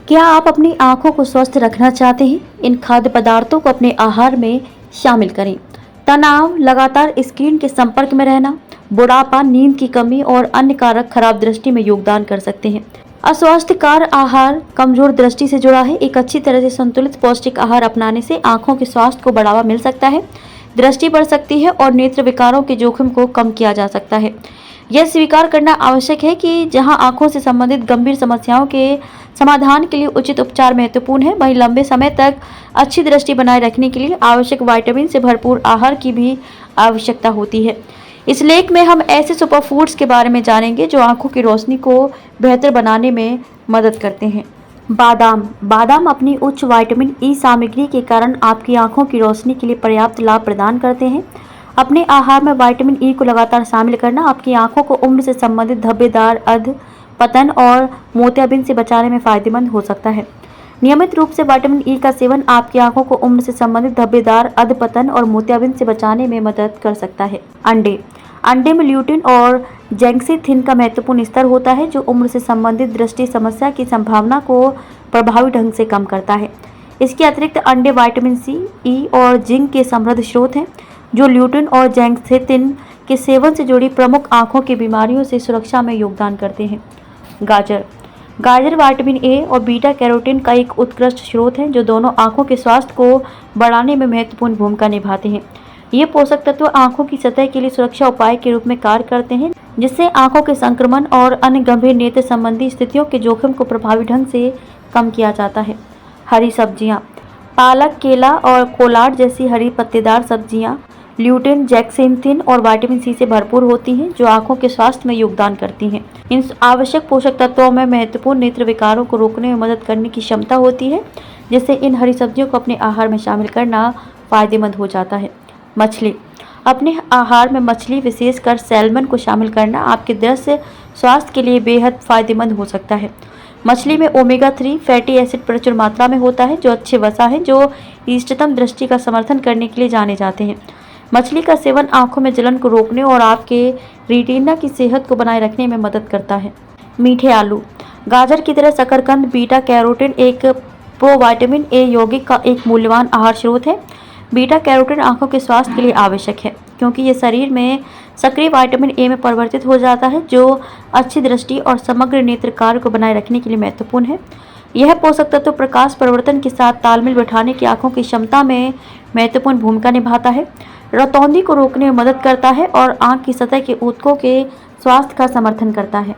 क्या आप अपनी आंखों को स्वस्थ रखना चाहते हैं? इन खाद्य पदार्थों को अपने आहार में शामिल करें। तनाव, लगातार स्क्रीन के संपर्क में रहना, बुढ़ापा, नींद की कमी और अन्य कारक खराब दृष्टि में योगदान कर सकते हैं। अस्वास्थ्यकर आहार कमजोर दृष्टि से जुड़ा है। एक अच्छी तरह से संतुलित पौष्टिक आहार अपनाने से आंखों के स्वास्थ्य को बढ़ावा मिल सकता है, दृष्टि बढ़ सकती है और नेत्र विकारों के जोखिम को कम किया जा सकता है। यह स्वीकार करना आवश्यक है कि जहां आंखों से संबंधित गंभीर समस्याओं के समाधान के लिए उचित उपचार महत्वपूर्ण है, वहीं लंबे समय तक अच्छी दृष्टि बनाए रखने के लिए आवश्यक विटामिन से भरपूर आहार की भी आवश्यकता होती है। इस लेख में हम ऐसे सुपर फूड्स के बारे में जानेंगे जो आंखों की रोशनी को बेहतर बनाने में मदद करते हैं। बादाम। बादाम अपनी उच्च विटामिन ई सामग्री के कारण आपकी आंखों की रोशनी के लिए पर्याप्त लाभ प्रदान करते हैं। अपने आहार में विटामिन ई को लगातार शामिल करना आपकी आंखों को उम्र से संबंधित धब्बेदार, अध पतन और मोतियाबिंद से बचाने में फायदेमंद हो सकता है। नियमित रूप से विटामिन ई का सेवन आपकी आंखों को उम्र से संबंधित धब्बेदार, अध पतन और मोतियाबिंद से बचाने में मदद कर सकता है। अंडे। अंडे में ल्यूटिन और जेंक्सिथिन का महत्वपूर्ण स्तर होता है, जो उम्र से संबंधित दृष्टि समस्या की संभावना को प्रभावी ढंग से कम करता है। इसके अतिरिक्त अंडे विटामिन सी, ई और जिंक के समृद्ध स्रोत हैं, जो ल्यूटिन और जेंक्सिथिन के सेवन से जुड़ी प्रमुख आंखों की बीमारियों से सुरक्षा में योगदान करते हैं। गाजर। गाजर विटामिन ए और बीटा कैरोटीन का एक उत्कृष्ट स्रोत है, जो दोनों आंखों के स्वास्थ्य को बढ़ाने में महत्वपूर्ण भूमिका निभाते हैं। ये पोषक तत्व आंखों की सतह के लिए सुरक्षा उपाय के रूप में कार्य करते हैं, जिससे आंखों के संक्रमण और अन्य गंभीर नेत्र संबंधी स्थितियों के जोखिम को प्रभावी ढंग से कम किया जाता है। हरी सब्जियां। पालक, केला और कोलाड जैसी हरी पत्तेदार सब्जियां ल्यूटिन, जेक्सिंथिन और विटामिन सी से भरपूर होती हैं, जो आंखों के स्वास्थ्य में योगदान करती हैं। इन आवश्यक पोषक तत्वों में महत्वपूर्ण नेत्र विकारों को रोकने में मदद करने की क्षमता होती है, जिससे इन हरी सब्जियों को अपने आहार में शामिल करना फायदेमंद हो जाता है। मछली। अपने आहार में मछली, विशेषकर सैल्मन को शामिल करना आपके दृष्टि स्वास्थ्य के लिए बेहद फायदेमंद हो सकता है। मछली में ओमेगा 3 फैटी एसिड प्रचुर मात्रा में होता है, जो अच्छे वसा है, जो इष्टतम दृष्टि का समर्थन करने के लिए जाने जाते हैं। मछली का सेवन आंखों में जलन को रोकने और आपके रेटिना की सेहत को बनाए रखने में मदद करता है। मीठे आलू। गाजर की तरह शकरकंद बीटा कैरोटीन एक प्रोविटामिन ए यौगिक का एक मूल्यवान आहार स्रोत है। बीटा कैरोटीन आंखों के स्वास्थ्य के लिए आवश्यक है, क्योंकि ये शरीर में सक्रिय विटामिन ए में परिवर्तित हो जाता है, जो अच्छी दृष्टि और समग्र नेत्र कार्य को बनाए रखने के लिए महत्वपूर्ण है। यह पोषक तत्व प्रकाश परिवर्तन के साथ तालमेल बिठाने की आंखों की क्षमता में महत्वपूर्ण भूमिका निभाता है, रतौंधी को रोकने में मदद करता है और आंख की सतह के ऊतकों के स्वास्थ्य का समर्थन करता है।